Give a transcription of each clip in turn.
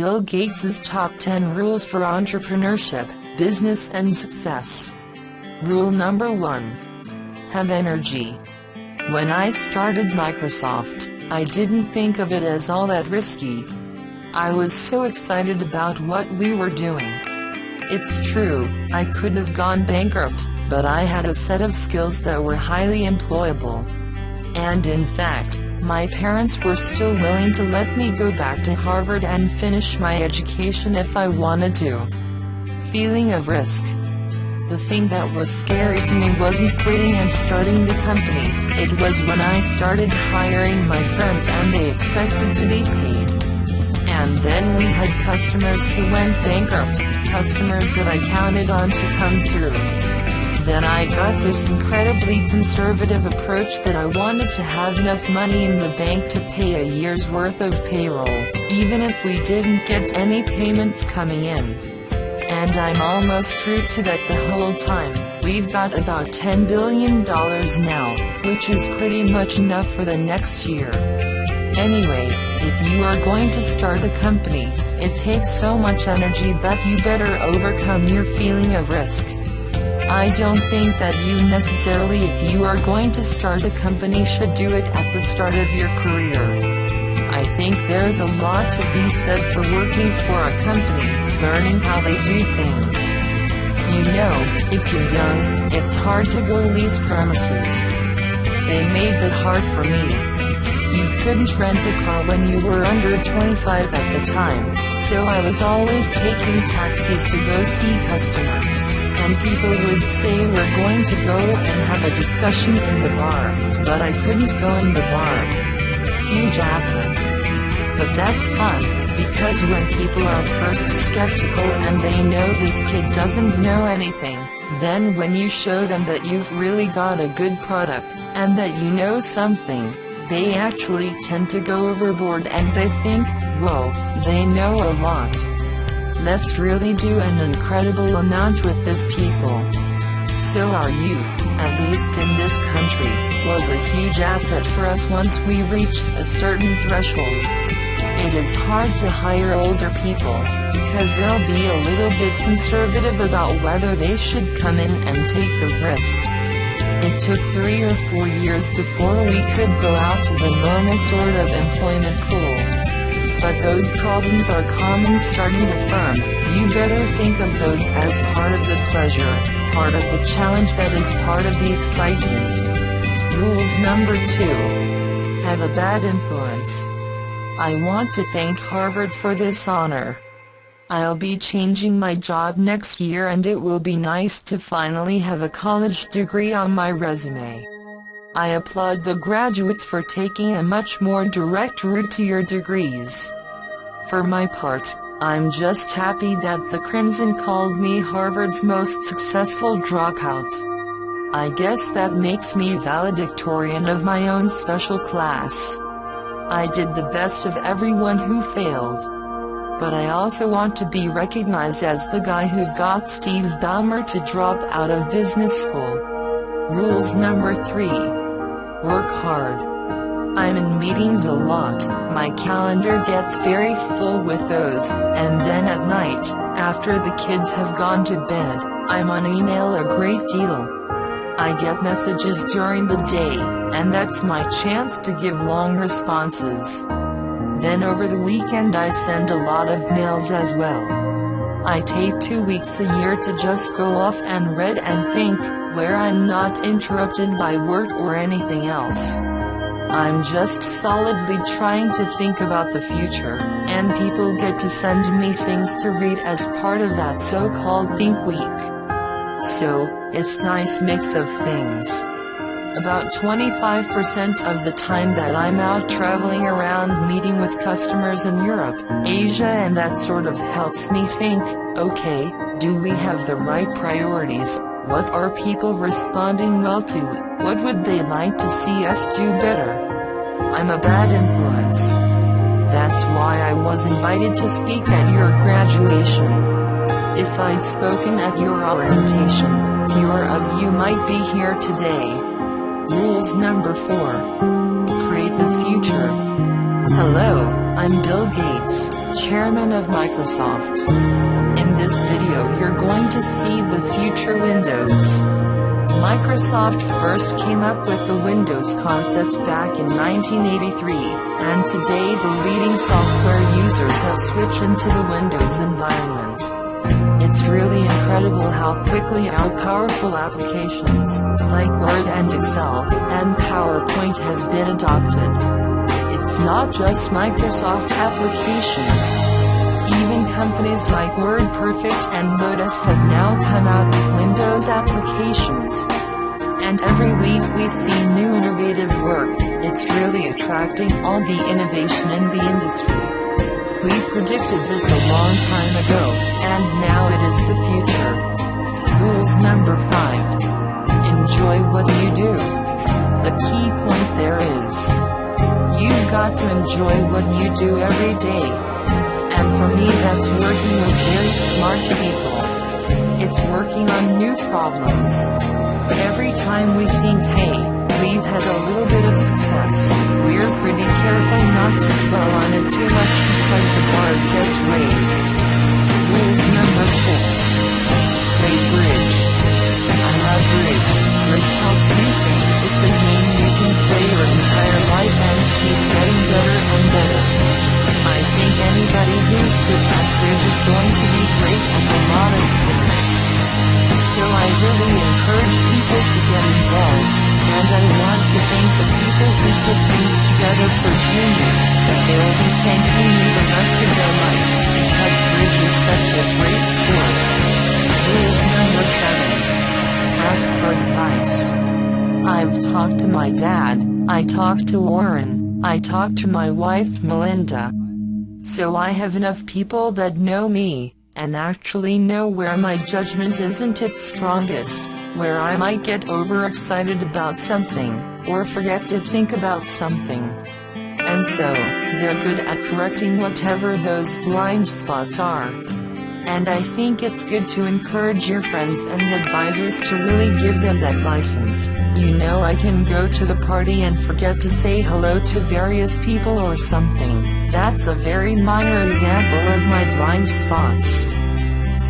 Bill Gates' Top 10 Rules for Entrepreneurship, Business and Success. Rule number 1. Have energy. When I started Microsoft, I didn't think of it as all that risky. I was so excited about what we were doing. It's true, I could have gone bankrupt, but I had a set of skills that were highly employable. And in fact, my parents were still willing to let me go back to Harvard and finish my education if I wanted to. Feeling of risk. The thing that was scary to me wasn't quitting and starting the company, it was when I started hiring my friends and they expected to be paid. And then we had customers who went bankrupt, customers that I counted on to come through. Then I got this incredibly conservative approach that I wanted to have enough money in the bank to pay a year's worth of payroll, even if we didn't get any payments coming in. And I'm almost true to that the whole time. We've got about $10 billion now, which is pretty much enough for the next year. Anyway, if you are going to start a company, it takes so much energy that you better overcome your feeling of risk. I don't think that you necessarily, if you are going to start a company, should do it at the start of your career. I think there's a lot to be said for working for a company, learning how they do things. You know, if you're young, it's hard to go lease premises. They made that hard for me. You couldn't rent a car when you were under 25 at the time, so I was always taking taxis to go see customers. And people would say we're going to go and have a discussion in the bar, but I couldn't go in the bar. Huge asset. But that's fun, because when people are first skeptical and they know this kid doesn't know anything, then when you show them that you've really got a good product, and that you know something, they actually tend to go overboard and they think, whoa, they know a lot. Let's really do an incredible amount with this people. So our youth, at least in this country, was a huge asset for us once we reached a certain threshold. It is hard to hire older people, because they'll be a little bit conservative about whether they should come in and take the risk. It took 3 or 4 years before we could go out to the normal sort of employment pool. But those problems are common starting a firm. You better think of those as part of the pleasure, part of the challenge that is part of the excitement. Rules number 2. Have a bad influence. I want to thank Harvard for this honor. I'll be changing my job next year and it will be nice to finally have a college degree on my resume. I applaud the graduates for taking a much more direct route to your degrees. For my part, I'm just happy that the Crimson called me Harvard's most successful dropout. I guess that makes me valedictorian of my own special class. I did the best of everyone who failed. But I also want to be recognized as the guy who got Steve Ballmer to drop out of business school. Rules number 3. Work hard. I'm in meetings a lot, my calendar gets very full with those, and then at night, after the kids have gone to bed, I'm on email a great deal. I get messages during the day, and that's my chance to give long responses. Then over the weekend I send a lot of mails as well. I take 2 weeks a year to just go off and read and think, where I'm not interrupted by work or anything else. I'm just solidly trying to think about the future, and people get to send me things to read as part of that so-called Think Week. So, it's nice mix of things. About 25% of the time that I'm out traveling around meeting with customers in Europe, Asia, and that sort of helps me think, okay, do we have the right priorities? What are people responding well to? What would they like to see us do better? I'm a bad influence. That's why I was invited to speak at your graduation. If I'd spoken at your orientation, fewer of you might be here today. Rules number 4. Create the future. Hello, I'm Bill Gates, Chairman of Microsoft. In this video you're going to see the future Windows. Microsoft first came up with the Windows concept back in 1983, and today the leading software users have switched into the Windows environment. It's really incredible how quickly our powerful applications, like Word and Excel, and PowerPoint have been adopted. It's not just Microsoft applications. Even companies like WordPerfect and Lotus have now come out with Windows applications. And every week we see new innovative work. It's really attracting all the innovation in the industry. We predicted this a long time ago, and now it is the future. Rules number 5. Enjoy what you do. The key point there is, you've got to enjoy what you do every day. And for me that's working with very smart people. It's working on new problems. Every time we think, hey, we've had a little bit of success, we're pretty careful not to dwell on it too much because the bar gets raised. Rules number 6. Play bridge. I love bridge. Bridge helps you think. It's a game you can play your entire life and keep getting better and better. I think anybody who's good at bridge is going to be great at a lot of things. So I really encourage people to get involved, and I want to thank the people who put things together for juniors that they'll be thanking me the rest of their life, because bridge is such a great sport. Rules number 7. Ask for advice. I've talked to my dad, I talked to Warren, I talked to my wife Melinda. So I have enough people that know me, and actually know where my judgment isn't its strongest, where I might get overexcited about something, or forget to think about something. And so, they're good at correcting whatever those blind spots are. And I think it's good to encourage your friends and advisors to really give them that license. You know, I can go to the party and forget to say hello to various people or something. That's a very minor example of my blind spots.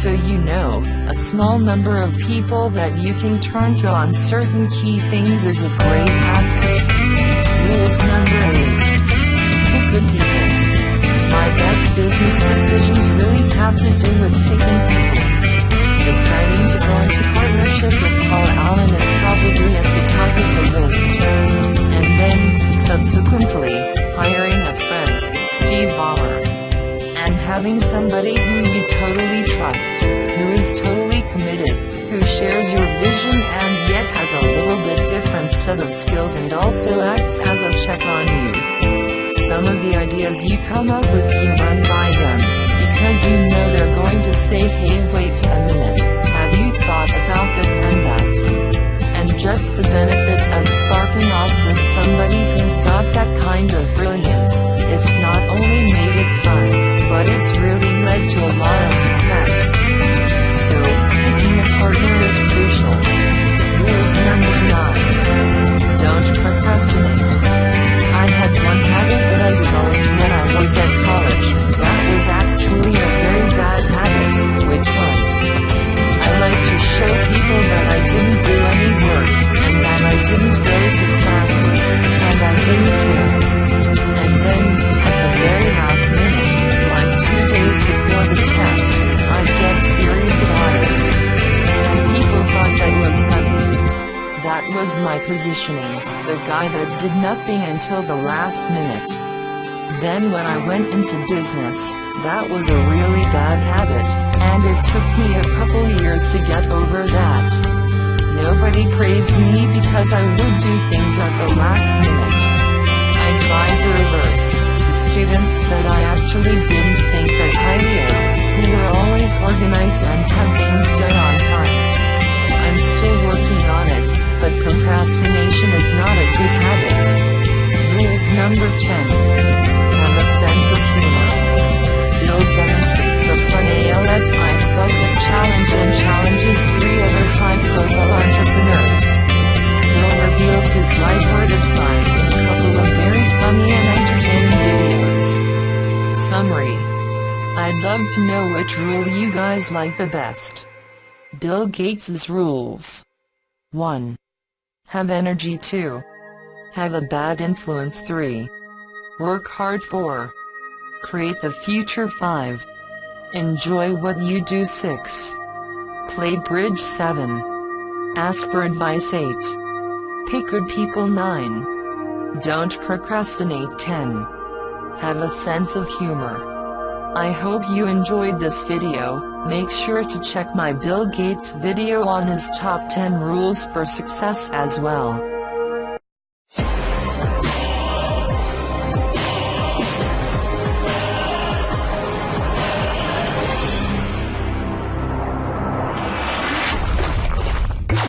So you know, a small number of people that you can turn to on certain key things is a great asset. Rules number 8. Pick good people. My best business decisions really have to do with picking people. Deciding to go into partnership with Paul Allen is probably at the top of the list. And then, subsequently, hiring a friend, Steve Ballmer. And having somebody who you totally trust, who is totally committed, who shares your vision and yet has a little bit different set of skills and also acts as a check on you. Some of the ideas you come up with you run by them, because you know they're going to say, hey, wait a minute, have you thought about this and that? And just the benefit of sparking off with somebody who's got that kind of brilliance, it's not only made it fun, but it's really led to a lot of success. So, picking a partner is crucial. Rules number 9. Don't procrastinate. I had one habit that I developed when I was at college. That was actually a very bad habit, which was, I like to show people that I didn't do any work, and that I didn't go to classes, and I didn't care. And then, at the very last minute, like 2 days before the test, I'd get serious about it. And people thought that was funny. That was my positioning, the guy that did nothing until the last minute. Then when I went into business, that was a really bad habit, and it took me a couple years to get over that. Nobody praised me because I would do things at the last minute. I tried to reverse, to students that I actually didn't think that highly of, who were always organized and had things done on time. I'm still working on it, but procrastination is not a good habit. Rules number 10. Have a sense of humor. Bill demonstrates a fun ALS ice bucket challenge and challenges 3 other high-profile entrepreneurs. Bill reveals his lighthearted side in a couple of very funny and entertaining videos. to know which rule you guys like the best. Bill Gates's rules. 1. Have energy. 2. Have a bad influence. 3. Work hard. 4. Create the future. 5. Enjoy what you do. 6. Play bridge. 7. Ask for advice. 8. Pick good people. 9. Don't procrastinate. 10. Have a sense of humor. I hope you enjoyed this video. Make sure to check my Bill Gates video on his top 10 rules for success as well.